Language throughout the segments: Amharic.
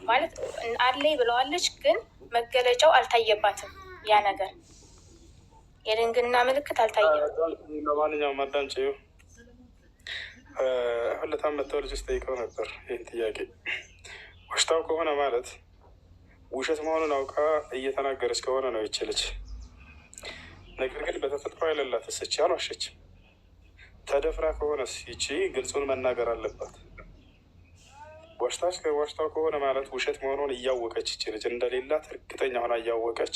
ማለት አለኝ ብለዋለች፣ ግን መገለጫው አልታየባትም። ያ ነገር የድንግልና ምልክት አልታየም። ለማንኛውም አዳምጪ። ሁለታም መተው ልጅ ጠይቀው ነበር ይህን ጥያቄ። ዋሽታው ከሆነ ማለት ውሸት መሆኑን አውቃ እየተናገረች ከሆነ ነው ይችልች። ነገር ግን በተፈጥሮ የሌላት ስች አልዋሸችም። ተደፍራ ከሆነስ ይቺ ግልጹን መናገር አለባት። ዋሽታው ከሆነ ማለት ውሸት መሆኑን እያወቀች ይቺ ልጅ እንደሌላት እርግጠኛ ሆና እያወቀች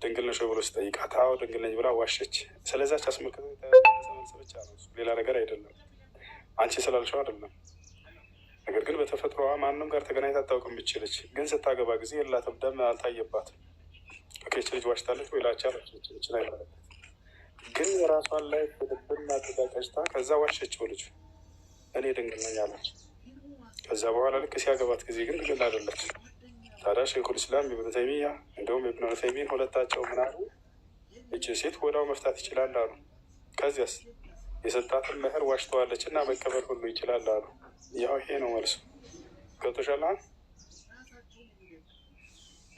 ድንግል ነሽ ብሎ ስጠይቃት አዎ ድንግል ነኝ ብላ ዋሸች። ስለዛች አስመልክቶ መልስ ብቻ ነው፣ ሌላ ነገር አይደለም። አንቺ ስላልሽው አይደለም። ነገር ግን በተፈጥሮዋ ማንም ጋር ተገናኝታ አታውቅም። ይችልች ግን ስታገባ ጊዜ የላትም፣ ደም አልታየባትም። ይች ልጅ ዋሽታለች ወይ ላቻ ችን አይመለከት። ግን የራሷን ላይ ፍልብና ተዳቀጭታ ከዛ ዋሸችው ልጅ እኔ ድንግል ነኝ አለች። ከዛ በኋላ ልክ ሲያገባት ጊዜ ግን ድንግል አይደለች። ታዲያ ሼኹል ኢስላም ኢብኑ ተይሚያ እንዲሁም ኢብኑ ዑሰይሚን ሁለታቸው ምን አሉ? እቺ ሴት ወዳው መፍታት ይችላል አሉ። ከዚያስ የሰጣትን መህር ዋሽተዋለች እና መቀበል ሁሉ ይችላል አሉ። ያው ይሄ ነው መልሱ። ገብቶሻል?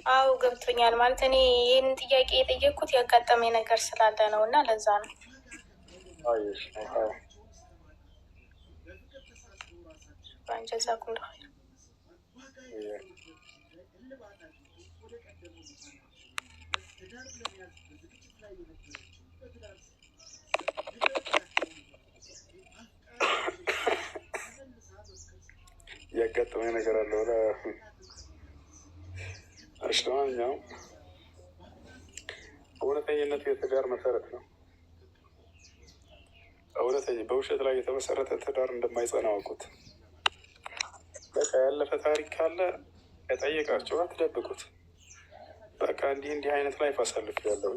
አዎ ገብቶኛል። ማለት እኔ ይህን ጥያቄ የጠየቅኩት ያጋጠመኝ ነገር ስላለ ነው እና ለዛ ነው። ጀዛኩም ያጋጠመኝ ነገር አለው። ለማንኛውም እውነተኝነቱ የትዳር መሰረት ነው። በውሸት ላይ የተመሰረተ ትዳር እንደማይጸና አውቁት። በቃ ያለፈ ታሪክ ካለ የጠየቃቸው አትደብቁት። በቃ እንዲህ አይነት ላይፍ አሳልፍ ያለው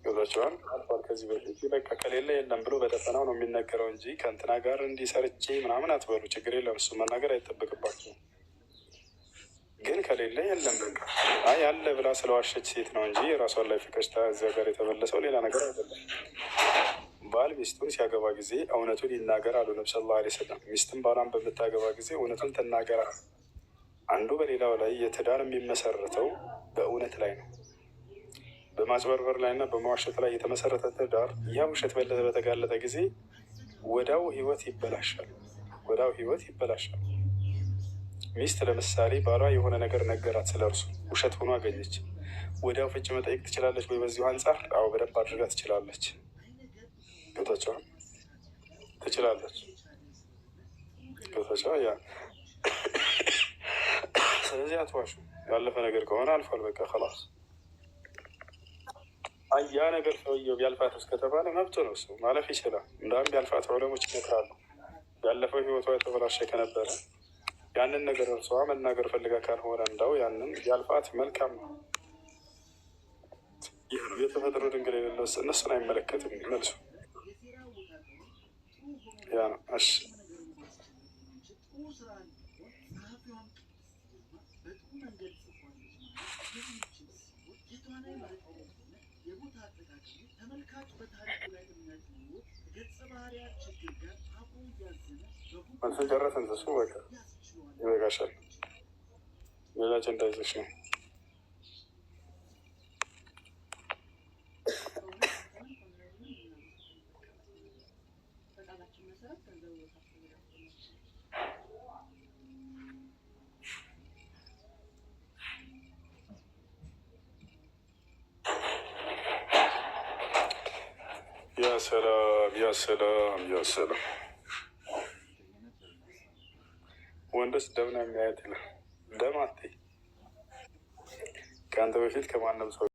ገብቷቸዋል አልፏል። ከዚህ በፊት በቃ ከሌለ የለም ብሎ በደፈናው ነው የሚነገረው እንጂ ከእንትና ጋር እንዲሰርቼ ምናምን አትበሉ። ችግር የለም፣ እሱ መናገር አይጠበቅባቸውም። ግን ከሌለ የለም በቃ ያለ ብላ ስለዋሸች ሴት ነው እንጂ የራሷን ላይ ፍቀሽታ እዚያ ጋር የተመለሰው ሌላ ነገር አይደለም። ባል ሚስቱን ሲያገባ ጊዜ እውነቱን ይናገር አሉ ነቢ ሰለላሁ ዐለይሂ ወሰለም። ሚስትም ባሏን በምታገባ ጊዜ እውነቱን ትናገር። አንዱ በሌላው ላይ የትዳር የሚመሰረተው በእውነት ላይ ነው። በማጭበርበር ላይ እና በመዋሸት ላይ የተመሰረተ ትዳር ያ ውሸት በተጋለጠ ጊዜ ወዳው ህይወት ይበላሻል። ሚስት ለምሳሌ ባሏ የሆነ ነገር ነገራት፣ ስለ እርሱ ውሸት ሆኖ አገኘች። ወዲያው ፍች መጠየቅ ትችላለች ወይ? በዚሁ አንጻር አዎ በደንብ አድርጋ ትችላለች። ገብታችኋል? ትችላለች። ገብታችኋል? ስለዚህ አትዋሹ። ያለፈ ነገር ከሆነ አልፏል፣ በቃ خلاص። ያ ነገር ሰውየው ቢያልፋት እስከተባለ መብቱ ነው፣ እሱ ማለፍ ይችላል። እንዳውም ቢያልፋት ዑለሞች ይመክራሉ። ያለፈው ህይወቷ የተበላሸ ከነበረ ያንን ነገር እርሷ መናገር ፈልጋ ካልሆነ እንዳው ያንን ያልፋት መልካም ነው። ይህ ነው የተፈጥሮ ድንግል የሌለው እነሱን አይመለከትም መልሱ ያ ነው። እሺ መልሱን ጨረስን። ተሱ በቃ ይበቃሻል። ሌላ አጀንዳ ይዘሽ ነው። ያ ሰላም ወንድስ ደም ነው የሚያየት ይላል። ደም አትይ ከአንተ በፊት ከማንም ሰው